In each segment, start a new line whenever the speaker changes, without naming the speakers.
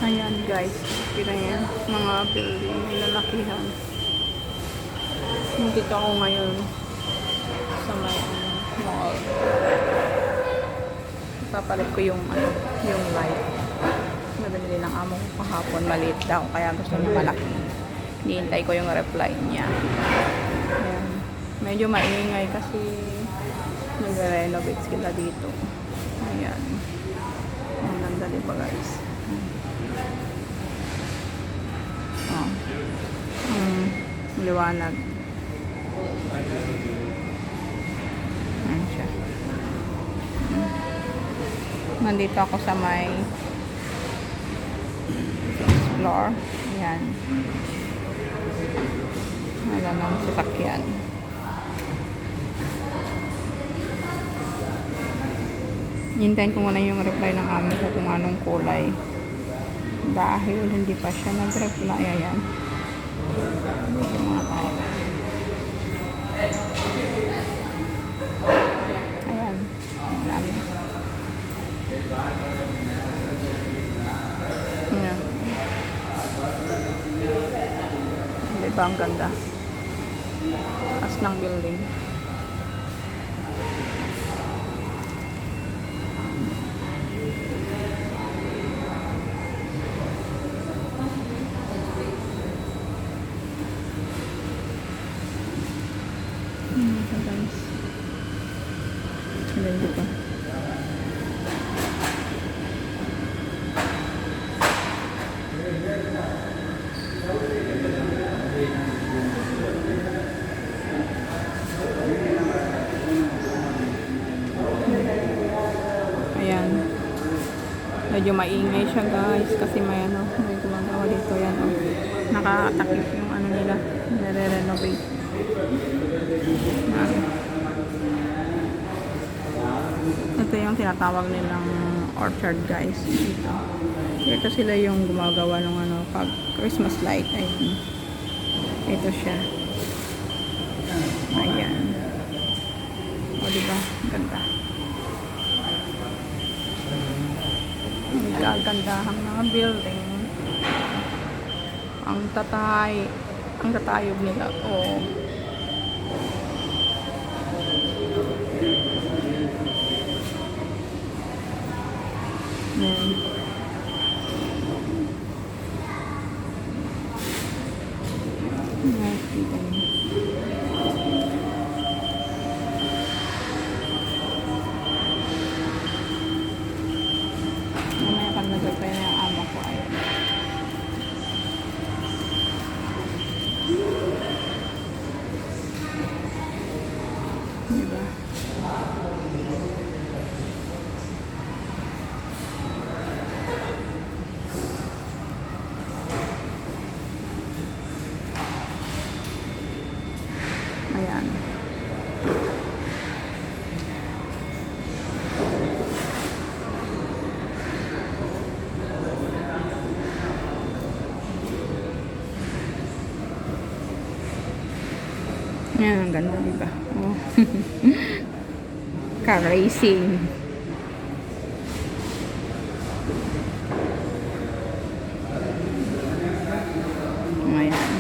Ayan guys, kita niya mga building, lalakihan. Nandito ako ngayon sa may mall. Papalit ko yung light. Nabili ng amo ko kahapon, maliit daw, kaya gusto niya malaki. Hinihintay ko yung reply niya. Ayan. Medyo maingay kasi nag-renovate sila dito. Ayan. Ang ganda diba guys? Oh. Liwanag. Ayan siya. Nandito ako sa may floor. Ayan. Wala nang sasakyan. Hintayin ko muna yung reply ng amo ko kung anong kulay. Dahil hindi pa siya nag-reply. Ayan. Dito mga tayo. Ayan. Ang dami. Ayan. Diba ang ganda? Taas ng building. Guys. Ayan dito. Ayan. Medyo maingay siya guys kasi may may gumagawa dito. Yan oh. Nakatakip yung nila. Nare-renovate. Ito yung tinatawag nilang orchard guys dito. Ito sila yung gumagawa ng pag Christmas light. Ayun. Ito siya. Ayan. O diba? Ganda. Ang gagandahan mga building. Ang tatayog nila. Oh. Ayan. Nakikita niyo. Mamaya pag nag-reply na yung amo ko. Ayan. Diba? Ayan. Ayan, ang ganda diba? Oh. Car racing. Ayan.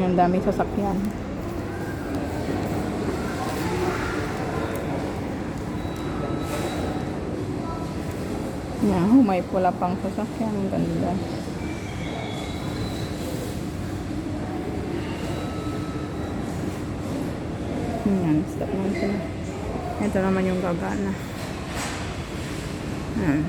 Ang dami sasakyan. Yan, may pula pang sasakyan. Ang ganda. Yan, stop naman sila. Ito naman yung gagana. Yan.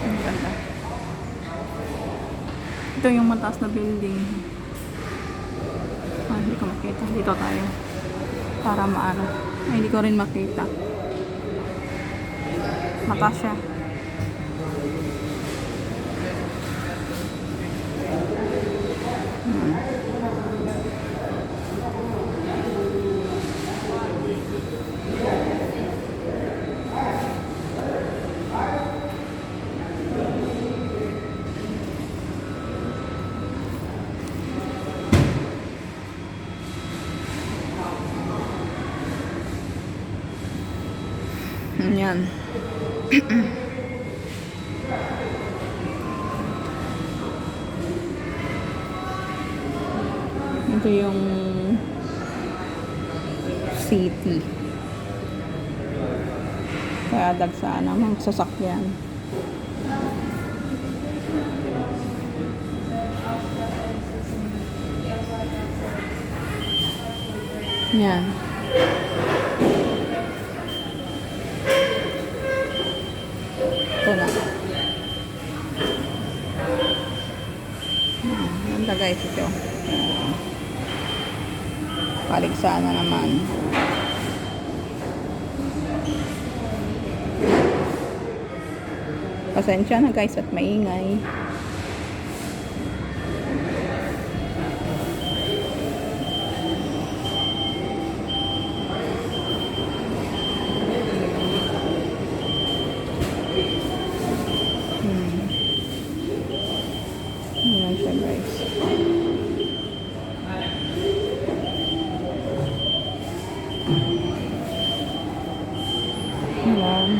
Ang ganda. Ito yung mataas na building. Ah, hindi ko makita. Dito tayo. Para maano. Ay, hindi ko rin makita. Mataas siya. Hmm. Yan. Ito yung city. Kaya dagsaan namang sasakyan. Yan. Ito na. Ganda guys ito. Paligsahan na naman. Pasensya na guys at maingay. Ayan siya guys. Ayan.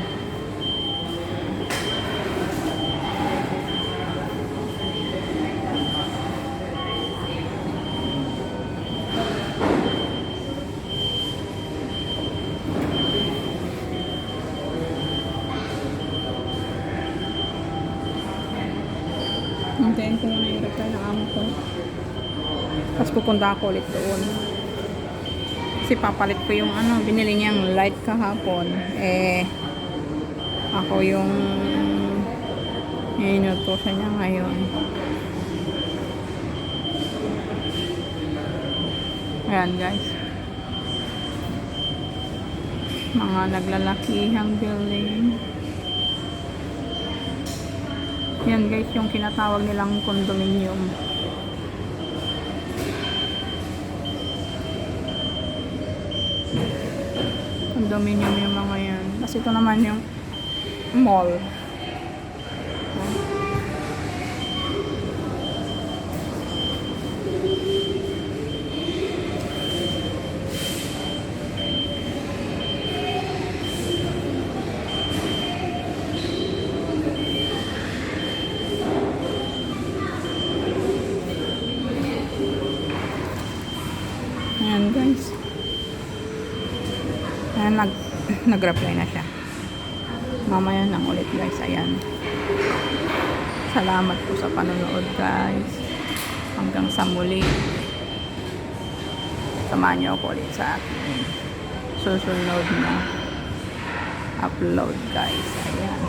Hintayin ko muna yung reply ng amo ko. Tapos pupunta ako ulit doon. Kasi papalit ko yung binili niyang light kahapon. Ako yung inutusan niya ngayon. Ayan guys. Mga naglalakihang building. Yan guys, yung kinatawag nilang condominium. Condominium yung mga yan. Kasi ito naman yung mall. Ayan guys. Ayan, nag-reply na siya. Mamaya lang ulit guys. Ayan. Salamat po sa panonood guys. Hanggang sa muli. Samahan niyo ako ulit sa aking susunod na upload guys. Ayan.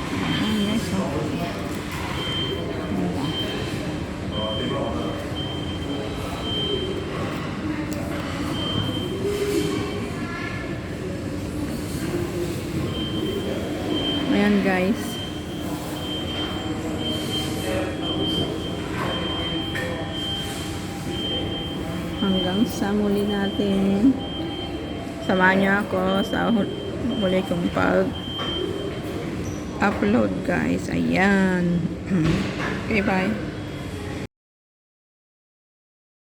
Ayan guys. Ayan. Ayan guys. Hanggang sa muli natin. Samahan niyo ako sa muli kong pag-upload guys. Ayan. Okay, bye.